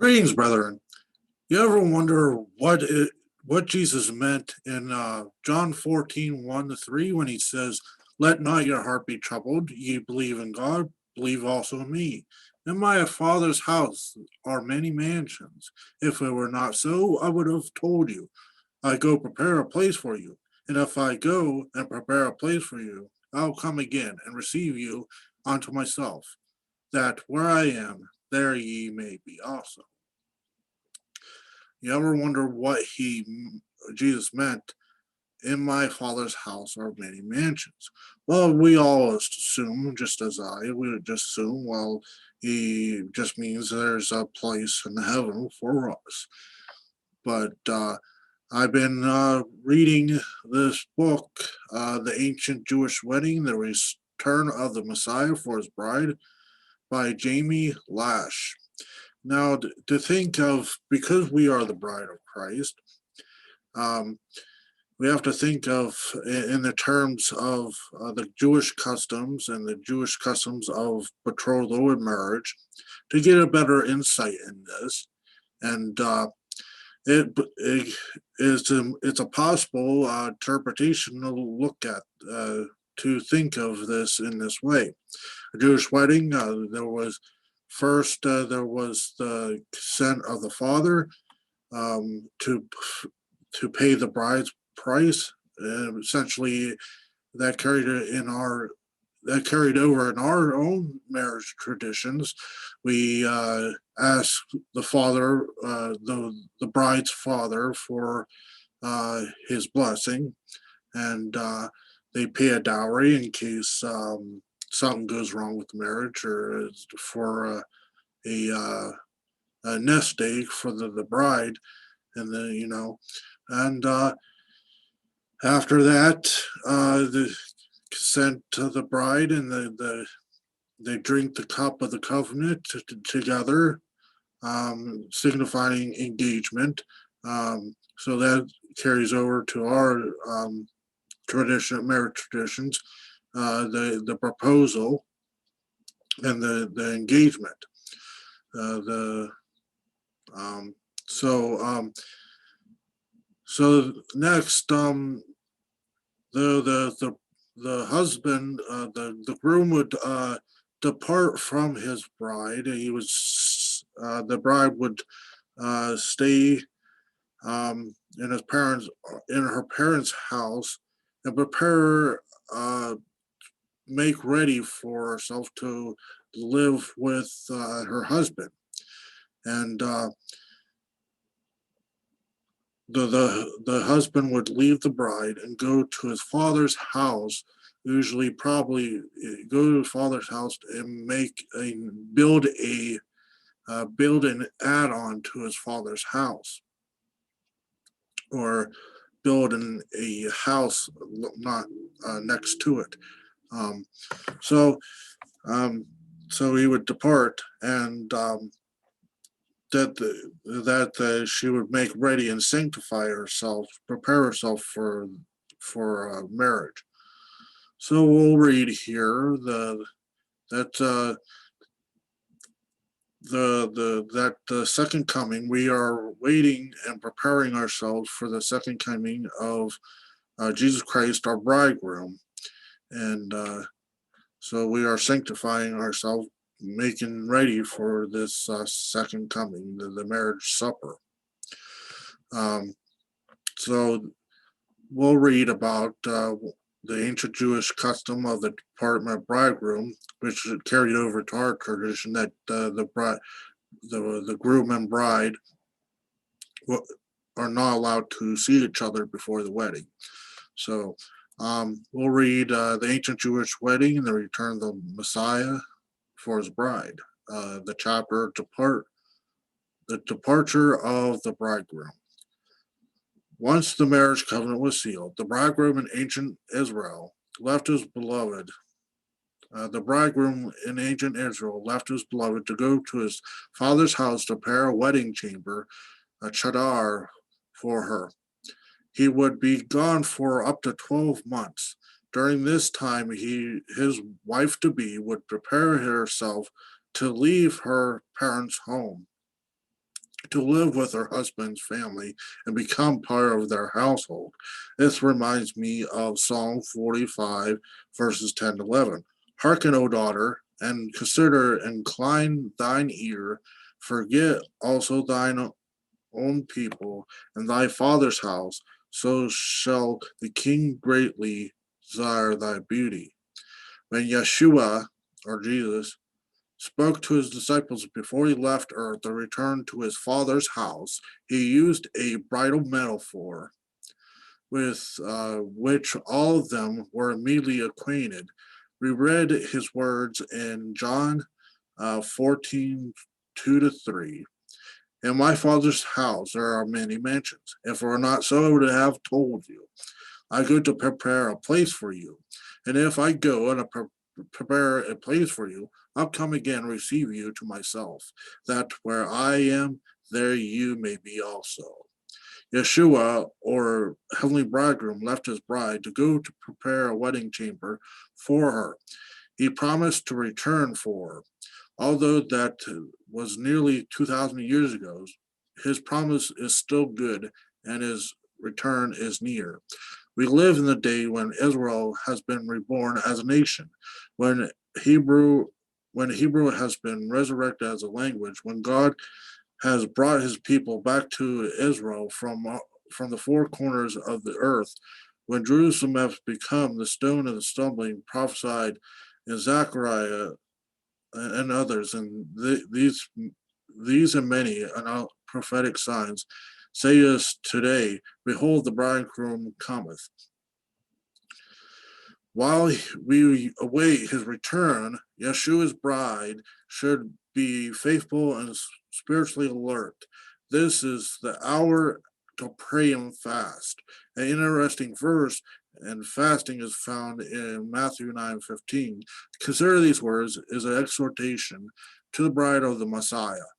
Greetings, brethren. You ever wonder what Jesus meant in John 14, 1 to 3 when he says, "Let not your heart be troubled. Ye believe in God, believe also in me. In my Father's house are many mansions. If it were not so, I would have told you. I go prepare a place for you. And if I go and prepare a place for you, I'll come again and receive you unto myself, that where I am, there ye may be also." You ever wonder what Jesus meant? In my Father's house are many mansions. Well, we all assume, just as I would just assume, well, he just means there's a place in heaven for us. But I've been reading this book, The Ancient Jewish Wedding, The Return of the Messiah for His Bride, by Jamie Lash. Now, to think of, because we are the bride of Christ, um, we have to think of in the terms of the Jewish customs and the Jewish customs of betrothal and marriage to get a better insight in this. And it's a possible interpretation to look at, to think of this in this way. A Jewish wedding, there was the consent of the father to pay the bride's price. Essentially, that carried over in our own marriage traditions. We ask the father, the bride's father, for his blessing, and they pay a dowry in case something goes wrong with the marriage, or for a nest egg for the bride, and and after that, the consent to the bride, and they drink the cup of the covenant together, signifying engagement. So that carries over to our marriage traditions, the proposal and the engagement. The so So next, the husband, the groom would depart from his bride. The bride would stay in her parents' house, and prepare, make ready for herself to live with her husband. And the husband would leave the bride and go to his father's house, usually probably go to his father's house and build an add-on to his father's house, or build a house not next to it. Um, so so he would depart, and that she would make ready and sanctify herself, prepare herself for marriage. So we'll read here that the second coming. We are waiting and preparing ourselves for the second coming of Jesus Christ, our bridegroom, and so we are sanctifying ourselves, making ready for this second coming, the marriage supper. So we'll read about the ancient Jewish custom of the department of bridegroom, which carried over to our tradition, that the groom and bride are not allowed to see each other before the wedding. So we'll read the ancient Jewish wedding and the return of the Messiah for his bride. The chapter the departure of the bridegroom. Once the marriage covenant was sealed, the bridegroom in ancient Israel left his beloved. The bridegroom in ancient Israel left his beloved to go to his father's house to prepare a wedding chamber, a chadar, for her. He would be gone for up to 12 months. During this time, his wife-to-be would prepare herself to leave her parents' home. to live with her husband's family and become part of their household. This reminds me of Psalm 45, verses 10 to 11. Hearken, O daughter, and consider, incline thine ear, forget also thine own people and thy father's house, so shall the king greatly desire thy beauty. When Yeshua, or Jesus, spoke to his disciples before he left earth to return to his father's house, he used a bridal metaphor with which all of them were immediately acquainted. We read his words in John 14, 2 to 3. In my father's house there are many mansions. If it were not so, I would have told you. I go to prepare a place for you. And if I go and prepare a place for you, I'll come again and receive you to myself, that where I am, there you may be also. Yeshua, or heavenly bridegroom, left his bride to go to prepare a wedding chamber for her. He promised to return for her. Although that was nearly 2,000 years ago, his promise is still good and his return is near. We live in the day when Israel has been reborn as a nation, when Hebrew when Hebrew has been resurrected as a language, when God has brought his people back to Israel from the four corners of the earth, when Jerusalem has become the stone of the stumbling prophesied in Zechariah and others, and these and many prophetic signs say us today, behold, the bridegroom cometh. While we await his return, Yeshua's bride should be faithful and spiritually alert. This is the hour to pray and fast. An interesting verse and fasting is found in Matthew 9:15. Consider these words is an exhortation to the bride of the Messiah.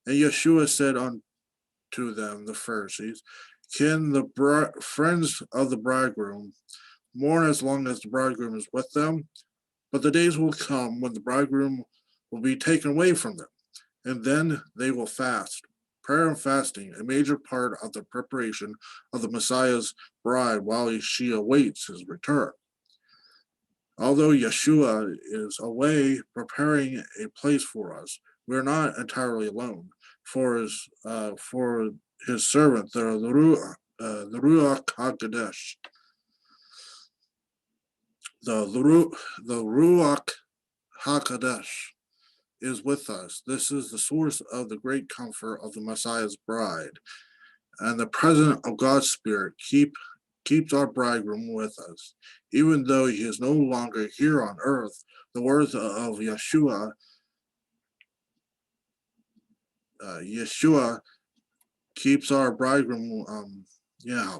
And Yeshua said unto them, the Pharisees, can the friends of the bridegroom mourn as long as the bridegroom is with them? But the days will come when the bridegroom will be taken away from them, and then they will fast. Prayer and fasting, a major part of the preparation of the Messiah's bride while she awaits his return. Although Yeshua is away preparing a place for us, we're not entirely alone. For his servant, the Ruach HaKodesh, the Ruach HaKodesh is with us. This is the source of the great comfort of the Messiah's bride. And the presence of God's Spirit keeps our bridegroom with us. Even though he is no longer here on earth, the words of Yeshua keeps our bridegroom,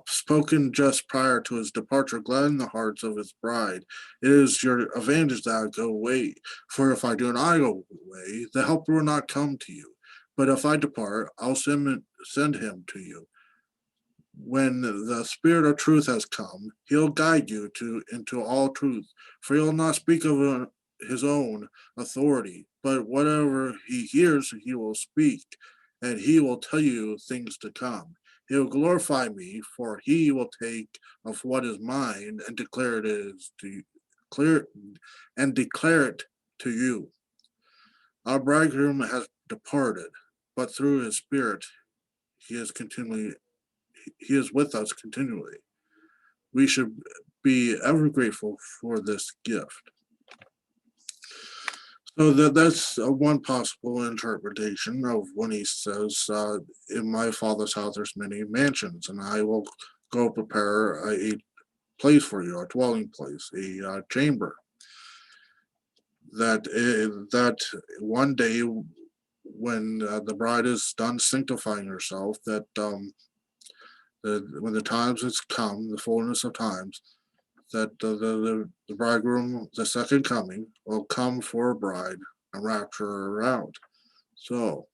spoken just prior to his departure, gladden the hearts of his bride. It is your advantage that I go away. For if I do not go away, the helper will not come to you. But if I depart, I'll send him to you. When the Spirit of truth has come, he'll guide you into all truth. For he'll not speak of his own authority, but whatever he hears, he will speak, and he will tell you things to come. He will glorify me, for he will take of what is mine and declare it to you. Our bridegroom has departed, but through his Spirit, he is with us continually. We should be ever grateful for this gift. So that's one possible interpretation of when he says, in my father's house there's many mansions, and I will go prepare a place for you, a dwelling place, a chamber. That one day when the bride is done sanctifying herself, that when the times has come, the fullness of times, that the bridegroom, the second coming, will come for a bride and rapture her out. So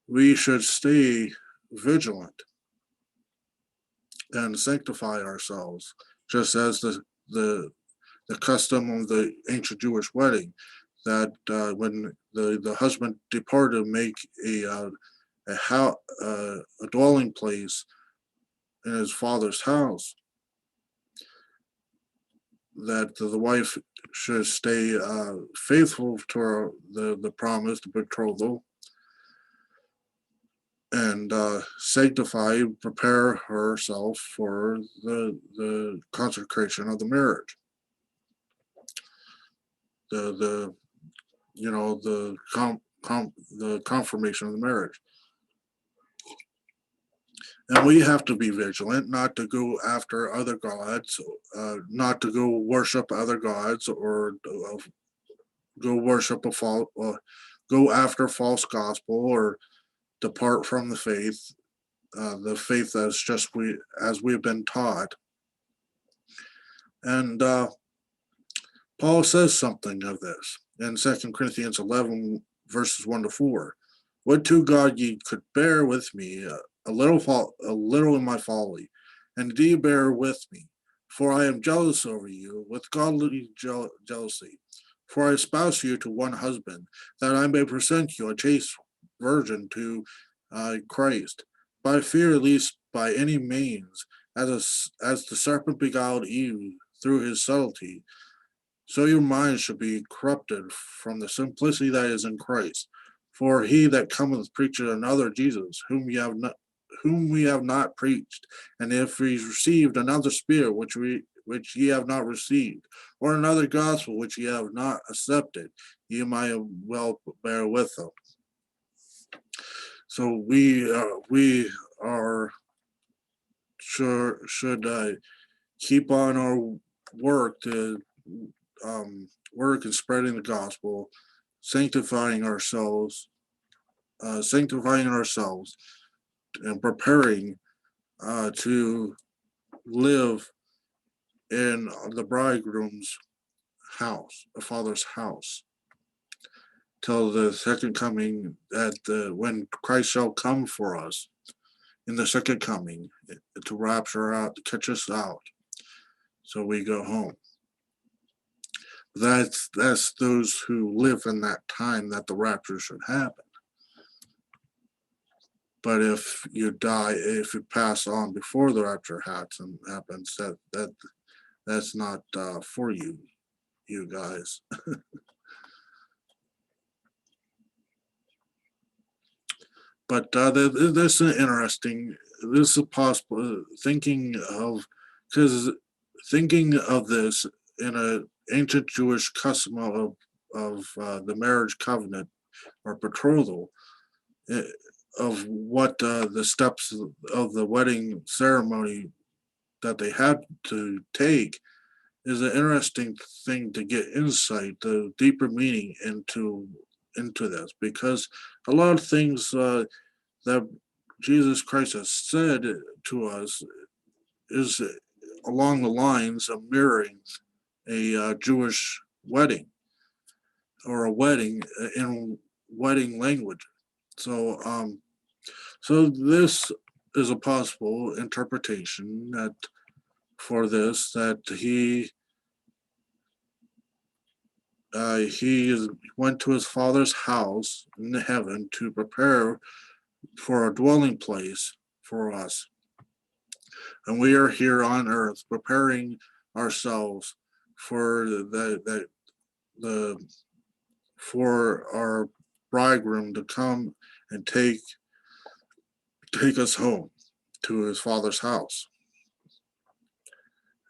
we should stay vigilant and sanctify ourselves, just as the custom of the ancient Jewish wedding, that when the husband departed, make a dwelling place in his father's house, that the wife should stay faithful to the promise, the betrothal, and sanctify, prepare herself for the consecration of the marriage. The the confirmation of the marriage. And we have to be vigilant, not to go after other gods, not to go worship other gods, or go worship go after false gospel, or depart from the faith as we've been taught. And Paul says something of this in 2 Corinthians 11, verses 1-4. Would to God ye could bear with me a little in my folly, and do bear with me, for I am jealous over you with godly jealousy. For I espouse you to one husband, that I may present you a chaste virgin to Christ. By fear, at least by any means, as the serpent beguiled Eve through his subtlety, so your minds should be corrupted from the simplicity that is in Christ. For he that cometh preacheth another Jesus, whom we have not preached, and if we received another spirit which ye have not received, or another gospel which ye have not accepted, ye might well bear with them. So we are should keep on our work to work in spreading the gospel, sanctifying ourselves, and preparing to live in the bridegroom's house, the Father's house, till the second coming, when Christ shall come for us in the second coming, to rapture out, to catch us out, so we go home. That's those who live in that time that the rapture should happen. But if you die, if you pass on before the rapture happens, that's not for you guys. But this is interesting. This is possible thinking of this in an ancient Jewish custom of the marriage covenant or betrothal, of what the steps of the wedding ceremony that they had to take, is an interesting thing to get insight, the deeper meaning into this, because a lot of things that Jesus Christ has said to us is along the lines of mirroring a Jewish wedding, or a wedding in wedding language. So so this is a possible interpretation that for this, that he went to his Father's house in heaven to prepare for a dwelling place for us, and we are here on earth preparing ourselves for for our bridegroom to come and take us home to his Father's house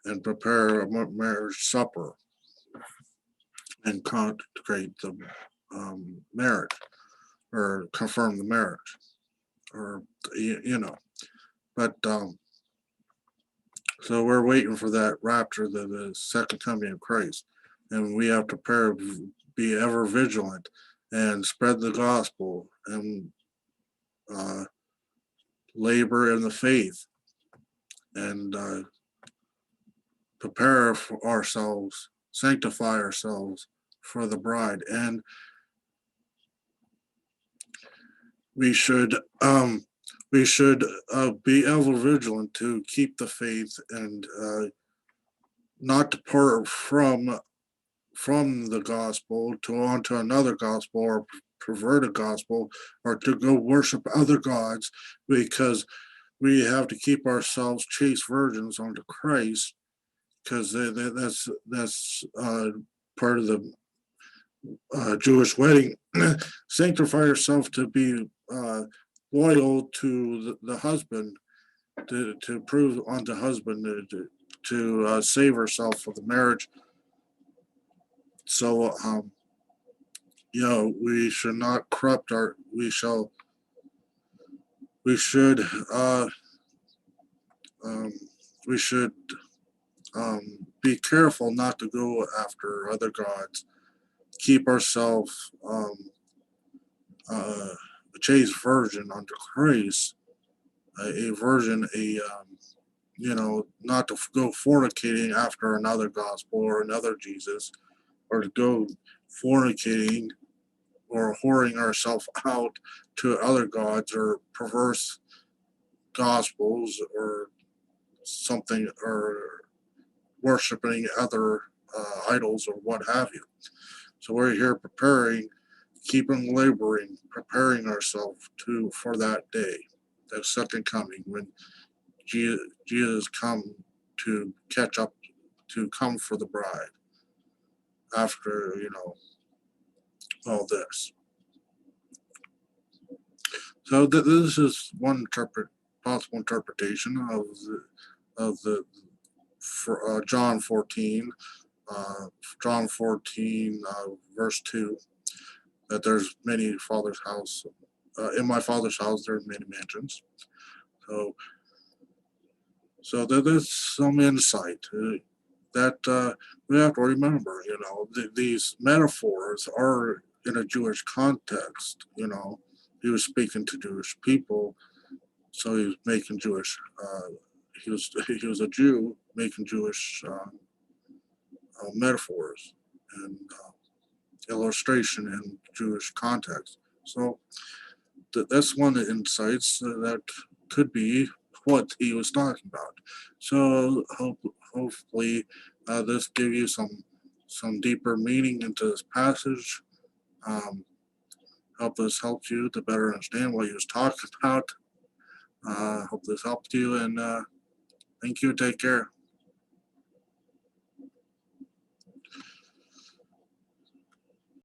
and prepare a marriage supper and consecrate the marriage, or confirm the marriage, or but so we're waiting for that rapture, the second coming of Christ, and we have to be ever vigilant and spread the gospel, and labor in the faith, and prepare for ourselves, sanctify ourselves for the bride. And we should be ever vigilant to keep the faith, and not depart from the gospel to onto another gospel, or pervert a gospel or to go worship other gods, because we have to keep ourselves chaste virgins unto Christ, because that's part of the Jewish wedding. Sanctify yourself to be loyal to the husband, to prove unto husband to save herself for the marriage. So we should not corrupt our. We should um, we should be careful not to go after other gods. Keep ourselves a chaste virgin unto Christ, a virgin, not to go fornicating after another gospel or another Jesus, or to go fornicating or whoring ourselves out to other gods or perverse gospels or something, or worshiping other idols or what have you. So we're here preparing, keeping laboring, preparing ourselves for that day, that second coming, when Jesus come to catch up, to come for the bride after all this. So this is one possible interpretation of the for John 14, John 14 verse 2, that there's many father's house. In my father's house there are many mansions. So there's some insight that we have to remember. These metaphors are in a Jewish context. He was speaking to Jewish people, so he was making Jewish. He was a Jew making Jewish metaphors and illustration in Jewish context. So that's one of the insights that could be what he was talking about. So hopefully this give you some deeper meaning into this passage. Hope this helped you to better understand what he was talking about. Hope this helped you, and thank you. Take care.